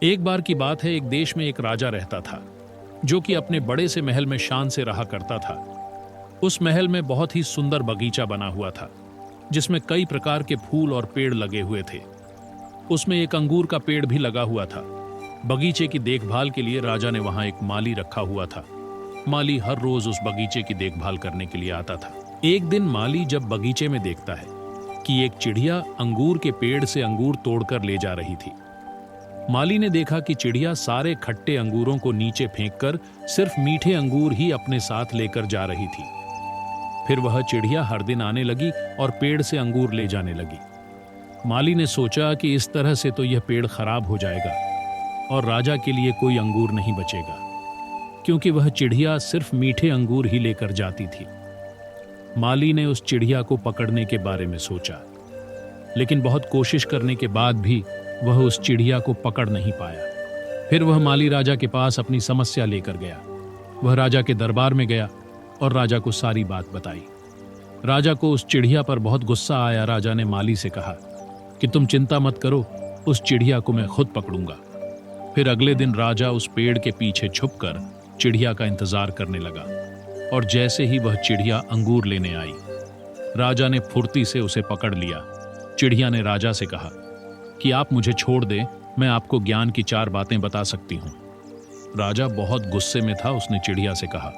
एक बार की बात है, एक देश में एक राजा रहता था जो कि अपने बड़े से महल में शान से रहा करता था। उस महल में बहुत ही सुंदर बगीचा बना हुआ था जिसमें कई प्रकार के फूल और पेड़ लगे हुए थे। उसमें एक अंगूर का पेड़ भी लगा हुआ था। बगीचे की देखभाल के लिए राजा ने वहां एक माली रखा हुआ था। माली हर रोज उस बगीचे की देखभाल करने के लिए आता था। एक दिन माली जब बगीचे में देखता है कि एक चिड़िया अंगूर के पेड़ से अंगूर तोड़कर ले जा रही थी। माली ने देखा कि चिड़िया सारे खट्टे अंगूरों को नीचे फेंककर सिर्फ मीठे अंगूर ही अपने साथ लेकर जा रही थी। फिर वह चिड़िया हर दिन आने लगी और पेड़ से अंगूर ले जाने लगी। माली ने सोचा कि इस तरह से तो यह पेड़ खराब हो जाएगा और राजा के लिए कोई अंगूर नहीं बचेगा, क्योंकि वह चिड़िया सिर्फ मीठे अंगूर ही लेकर जाती थी। माली ने उस चिड़िया को पकड़ने के बारे में सोचा, लेकिन बहुत कोशिश करने के बाद भी वह उस चिड़िया को पकड़ नहीं पाया। फिर वह माली राजा के पास अपनी समस्या लेकर गया। वह राजा के दरबार में गया और राजा को सारी बात बताई। राजा को उस चिड़िया पर बहुत गुस्सा आया। राजा ने माली से कहा कि तुम चिंता मत करो, उस चिड़िया को मैं खुद पकड़ूंगा। फिर अगले दिन राजा उस पेड़ के पीछे छुपकर चिड़िया का इंतजार करने लगा और जैसे ही वह चिड़िया अंगूर लेने आई, राजा ने फुर्ती से उसे पकड़ लिया। चिड़िया ने राजा से कहा कि आप मुझे छोड़ दें, मैं आपको ज्ञान की 4 बातें बता सकती हूं। राजा बहुत गुस्से में था। उसने चिड़िया से कहा,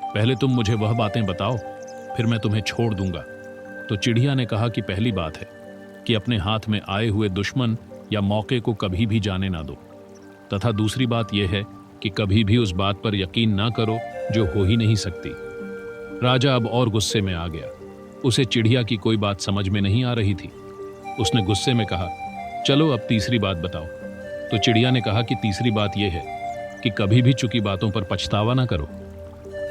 पहले तुम मुझे वह बातें बताओ, फिर मैं तुम्हें छोड़ दूंगा। तो चिड़िया ने कहा कि पहली बात है कि अपने हाथ में आए हुए दुश्मन या मौके को कभी भी जाने ना दो, तथा दूसरी बात यह है कि कभी भी उस बात पर यकीन ना करो जो हो ही नहीं सकती। राजा अब और गुस्से में आ गया। उसे चिड़िया की कोई बात समझ में नहीं आ रही थी। उसने गुस्से में कहा, चलो अब तीसरी बात बताओ। तो चिड़िया ने कहा कि तीसरी बात यह है कि कभी भी चुकी बातों पर पछतावा ना करो।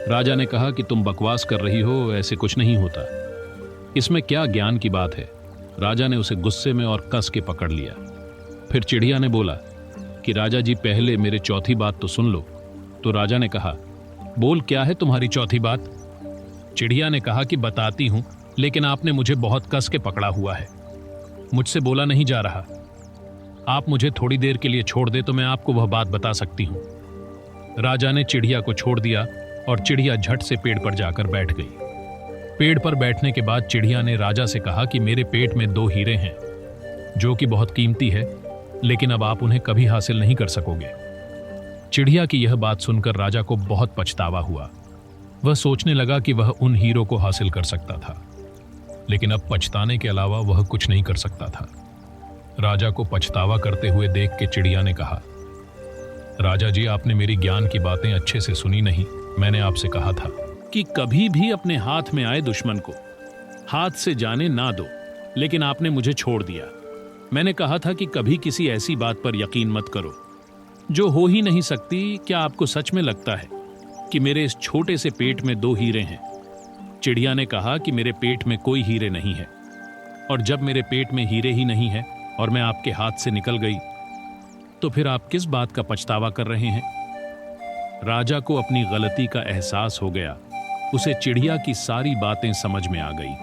राजा ने कहा कि तुम बकवास कर रही हो, ऐसे कुछ नहीं होता, इसमें क्या ज्ञान की बात है। राजा ने उसे गुस्से में और कस के पकड़ लिया। फिर चिड़िया ने बोला कि राजा जी, पहले मेरे चौथी बात तो सुन लो। तो राजा ने कहा, बोल, क्या है तुम्हारी चौथी बात। चिड़िया ने कहा कि बताती हूं, लेकिन आपने मुझे बहुत कस के पकड़ा हुआ है, मुझसे बोला नहीं जा रहा। आप मुझे थोड़ी देर के लिए छोड़ दे तो मैं आपको वह बात बता सकती हूं। राजा ने चिड़िया को छोड़ दिया और चिड़िया झट से पेड़ पर जाकर बैठ गई। पेड़ पर बैठने के बाद चिड़िया ने राजा से कहा कि मेरे पेट में 2 हीरे हैं जो कि बहुत कीमती है, लेकिन अब आप उन्हें कभी हासिल नहीं कर सकोगे। चिड़िया की यह बात सुनकर राजा को बहुत पछतावा हुआ। वह सोचने लगा कि वह उन हीरों को हासिल कर सकता था, लेकिन अब पछताने के अलावा वह कुछ नहीं कर सकता था। राजा को पछतावा करते हुए देख के चिड़िया ने कहा, राजा जी, आपने मेरी ज्ञान की बातें अच्छे से सुनी नहीं। मैंने आपसे कहा था कि कभी भी अपने हाथ में आए दुश्मन को हाथ से जाने ना दो, लेकिन आपने मुझे छोड़ दिया। मैंने कहा था कि कभी किसी ऐसी बात पर यकीन मत करो जो हो ही नहीं सकती। क्या आपको सच में लगता है कि मेरे इस छोटे से पेट में 2 हीरे हैं? चिड़िया ने कहा कि मेरे पेट में कोई हीरे नहीं है, और जब मेरे पेट में हीरे ही नहीं है और मैं आपके हाथ से निकल गई, तो फिर आप किस बात का पछतावा कर रहे हैं? राजा को अपनी गलती का एहसास हो गया। उसे चिड़िया की सारी बातें समझ में आ गई।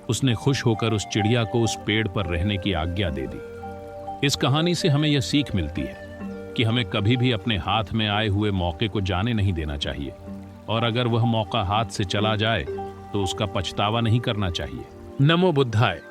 उसने खुश होकर उस चिड़िया को उस पेड़ पर रहने की आज्ञा दे दी। इस कहानी से हमें यह सीख मिलती है कि हमें कभी भी अपने हाथ में आए हुए मौके को जाने नहीं देना चाहिए, और अगर वह मौका हाथ से चला जाए तो उसका पछतावा नहीं करना चाहिए। नमो बुद्धाय।